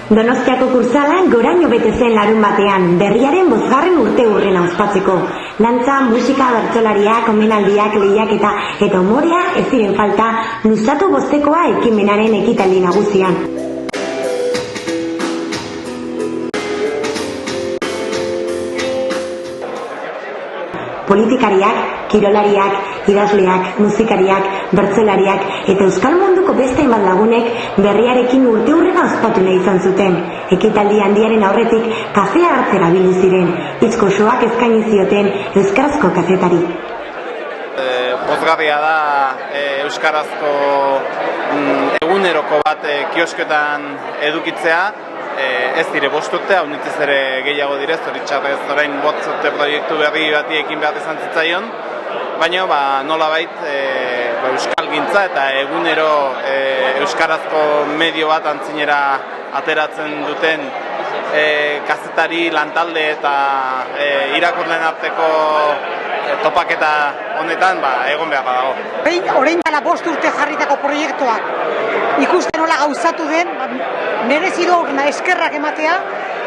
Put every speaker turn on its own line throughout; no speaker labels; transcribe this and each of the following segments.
Donostiako kursalan goraino bete zen larun batean, berriaren 5. urte hurrena ospatzeko. Dantza, musika, bertsolariak, omenaldiak, lehiaketa eta umorea ez ziren falta luzatu bostekoa ekimenaren ekitaldi nagusian. Politikariak, kirolariak, idazleak, musikariak, bertsolariak eta euskal munduko beste hainbat lagunek berriarekin urte hurrena ospatu nahi izan zuten. Ekitaldi handiaren aurretik kafea hartzera bildu ziren, hitz goxoak eskaini zioten euskarazko kazetari.
Pozgarria da euskarazko eguneroko bat kiosketan edukitzea. Ez dire 5 urte, hau nitiz ere gehiago direz, zoritxarrez orain 5 urte proiektu berri bati ekin behar izan zitzaion, baina nolabait euskal gintza eta egunero euskarazko medio bat antzinera ateratzen duten kazetari, lantalde eta irakurleen arteko topaketa honetan egon behar dago.
Orain dela 5 urte jarritako proiektuak ikusten nola gauzatu den, merezi du eskerrak ematea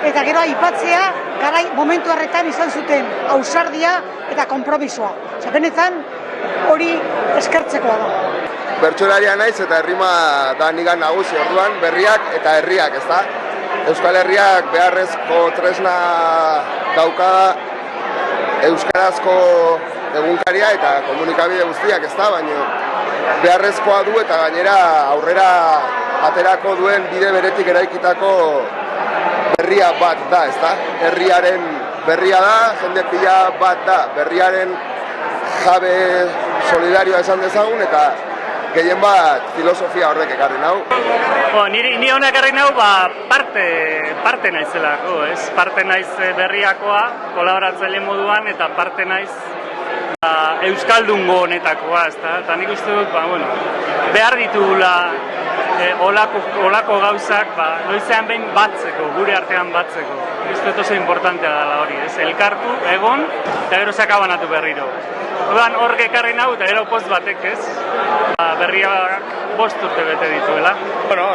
eta gero aipatzea garai momentu harretan izan zuten ausardia eta konpromisoa. Benetan hori eskertzekoa da.
Bertsolaria naiz eta herrima da nigan nagusi, orduan berriak eta herriak, ezta? Euskal Herriak beharrezko tresna dauka euskarazko egunkaria eta komunikabide guztiak, ezta? Baina beharrezkoa du eta gainera aurrera aterako duen bide beretik eraikitako berria bat da, ezta? Herriaren berria da, jende pila bat da, berriaren jabe solidarioa esan dezagun eta gehien bat filosofia horrek ekarri nau.
Ni honek ekarri nau parte naizelako, ez? Parte naiz berriakoa, kolaboratzaile moduan eta parte naiz euskaldungo honetakoa, ezta? Eta nik uste dut, behar ditugula olako gauzak, noizean behin batzeko, gure artean batzeko. Uste dut oso importantea dela hori, ez? Elkartu, egon, eta gero sakabanatu berriro. Hor ekarri nau, eta gero post batek, ez? Berriak 5 urte bete dituela.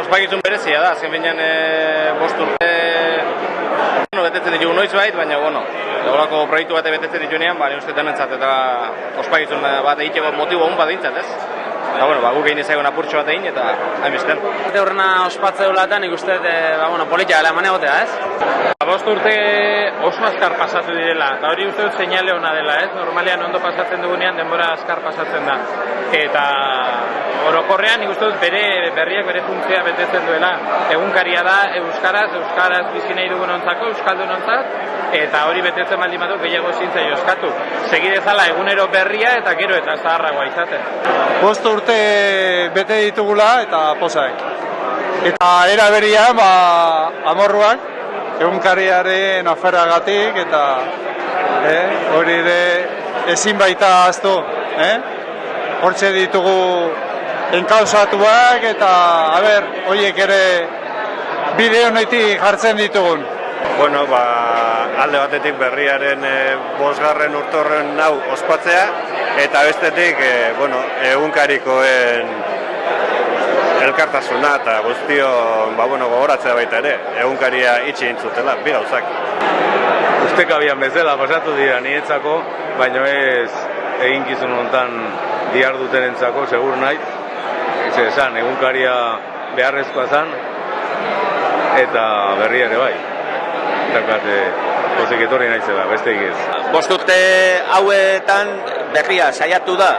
Ospakizun berezia da, azken behinean 5 urte betetzen ditugu noiz bait, baina, horako proiektu bate betetzen dituenean, uste denentzat eta ospakizun bat egiteko motibo hon bat dintzat, ez? Eta, guk egin ezagun apurtxo bat egin eta hainbizten.
Urte horrena ospatze dolatan ikusten, politika gala eman egotea, ez? 5 urte oso azkar pasatu direla, eta hori uste dut seinale hona dela, ez? Normalean ondo pasatzen dugunean denbora azkar pasatzen da. Eta orokorrean ikusten dut berriak bere funtzioa betetzen duela. Egunkaria da euskaraz bizi nahi dugunontzako, euskaldunontzat, eta hori betetzen baldin badu gehiago zintzai oskatu. Segi dezala egunero berria eta gero eta zaharragoa izaten.
5 urte bete ditugula eta posaik. Eta era berian, amorruan, egunkariaren aferragatik eta hori ezin baita aztu. Hortxe ditugu enkausatuak eta, horiek ere bide honetik jartzen ditugun.
Alde batetik berriaren 5. urte horren hau ospatzea, eta bestetik, egunkarikoen elkartasuna eta guztion, gogoratzea baita ere, egunkaria itxi intzutela, bi gauzak.
Ustekabian bezala pasatu dira niretzako, baina ez eginkizun honetan dihardutenentzako, segur nahi, esan, egunkaria beharrezkoa zan, eta berri ere bai. Pozik etorri naizela, beste ez.
5 urte hauetan berria saiatu da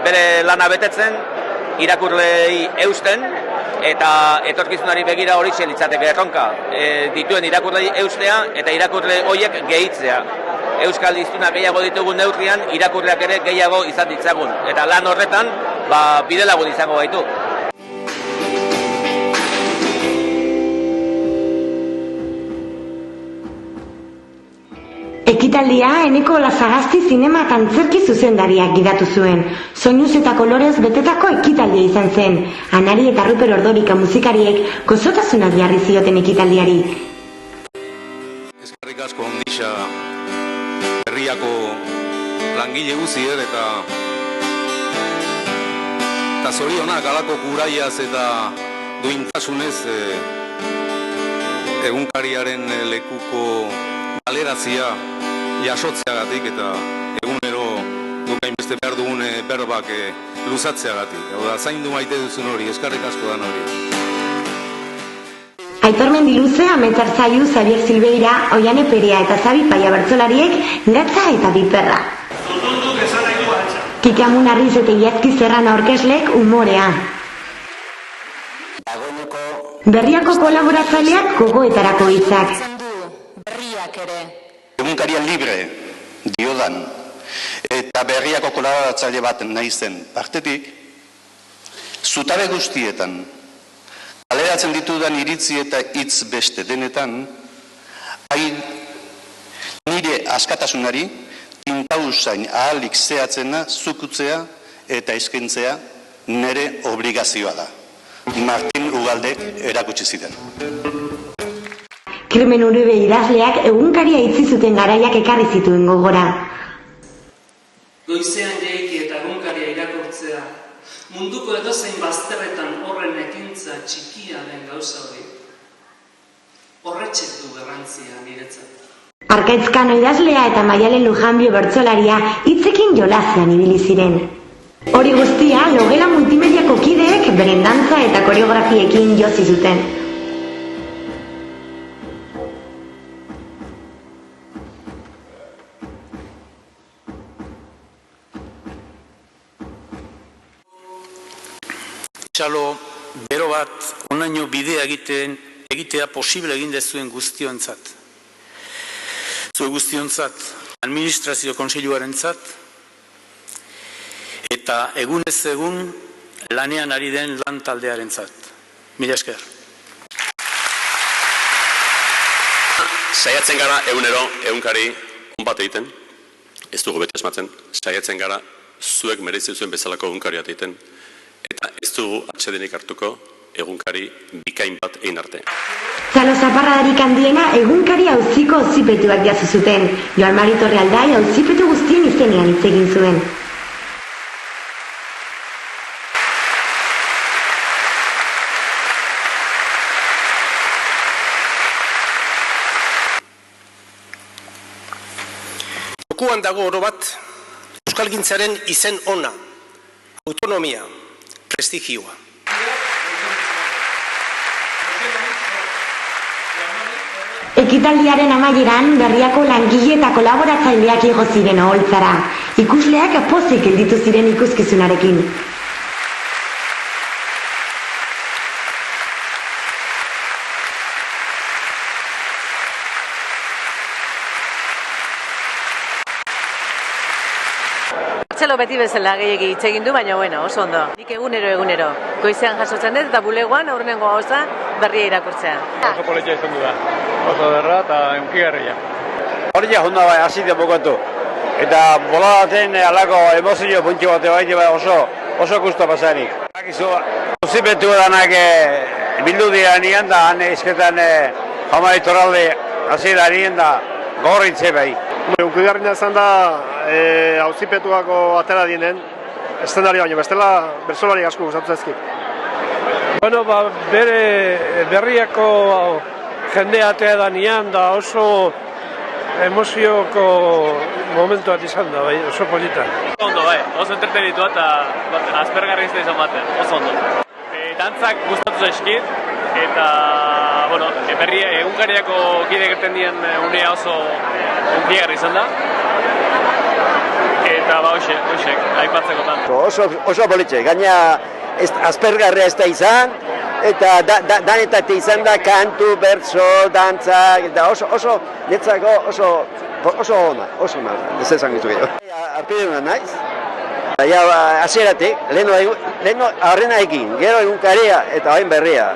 bere lana betetzen, irakurlei eusten, eta etorkizunari begira hori litzateke erronka. Dituen irakurlei eustea eta irakurle horiek gehitzea. Euskal hiztunak gehiago ditugun neurrian, irakurleak ere gehiago izan ditzagun. Eta lan horretan, bidelagun izango gaitu.
Ekitaldia Eneko Lasagasti zinema eta antzerki zuzendariak gidatu zuen. Soinuz eta kolorez betetako ekitaldia izan zen. Anari eta Ruper Ordorika musikariek gozotasuna jarri zioten ekitaldiari.
Eskerrik asko ondisa herriako langile guzier eta zorionak alako kuraiaz eta duintasunez egunkariaren lekuko galerazia jasotzeagatik eta egunero guk hainbeste behar dugun berbak luzatzeagatik. Hau da, zaindu maite duzun hori, eskerrik asko dan hori.
Aitor Mendiluze, Ametzar Zaiu, Xavier Silveira, Oiane Perea eta Zabi Paia bertsolariek gatza eta biperra. Kike Amunarriz eta Iazki Zerrano aurkeslek umorea. Berriako kolaboratzaileak gogoetarako hitzak.
Egunkaria libre diodan eta berriako kolaboratzaile bat naizen partetik, zutabe guztietan, kaleratzen ditudan iritzi eta hitz beste denetan, hain nire askatasunari tintauzain ahalik zehatzena zukutzea eta eskaintzea nire obligazioa da. Martin Ugaldek erakutsi ziren.
Krimen Uribe idazleak egunkaria itzi zuten garaiak ekarri zituen gogora.
Goizean jaiki eta egunkaria irakurtzea, munduko edozein bazterretan horren ekintza txikia den gauza hori, horretxek du garrantzia niretzat.
Arkaitzkano idazlea eta Maialen Lujanbio bertsolaria hitzekin jolasean ibili ziren. Hori guztia logela multimediako kideek beren dantza eta koreografiekin josi zuten.
Txalo, bero bat, onaino bidea egitea posible egin dezuen guztiontzat. Zue guztiontzat, administrazio kontseiluarentzat, eta egunez egun lanean ari den lan taldearentzat. Mila esker.
Saiatzen gara egunero, egunkari on bat egiten, ez dugu bete asmatzen, saiatzen gara zuek merezi zuen bezalako egunkari bat egiten, eta ez dugu atsedenik hartuko egunkari bikain bat egin arte.
Txalo zaparradarik handiena egunkari auziko auzipetuak jaso zuten. Joan Mari Torrealdai auzipetu guztien izenean hitz egin zuen.
Jokuan dago oro bat, euskalgintzaren izen ona, autonomia, prestigioa.
Ekitaldiaren amaieran berriako langile eta kolaboratzaileak igo ziren oholtzara. Ikusleak pozik gelditu ziren ikuskizunarekin.
Txalo beti bezala gehiagi hitz egin du, baina bueno, oso ondo. Nik egunero. Goizean jasotzen dut eta bulegoan aurrenengo gauza berria irakurtzea.
Oso politia izan du da. Oso derra eta enkigarria.
Hori ja jonda bai, hasi depokatu. Eta bola baten alako emozio puntxo bate bai oso gusto pasarik. Akizu, uzipetu danak bildu dira nian da, han izketan jamari torralde hasi da nien da gorritze bai.
Unkigarrina izan da auzipetuako atera dienen eszenario baino, bestela bertsolari asko gustatu zaizkit.
Bueno, bere berriako jendea atea da nian da oso emozioko momentu bat izan da, bai, oso polita.
Ondo, bai, oso entretenitua eta aspergarri izan baten, oso ondo. Dantzak gustatu zaizkit, eta, bueno, egunkariako kide gerten dien unea oso unkigarri izan da. Eta ba, hoxek, aipatzeko tanto.
Oso politxe, gaina aspergarria ez da izan, eta danetate izan da kantu, bertso, dantzak, eta oso netzako oso ona, ez esan gitu gehiago. Arpiduna naiz, hasieratik, leheno aurrena egin, gero egunkaria eta hain berria.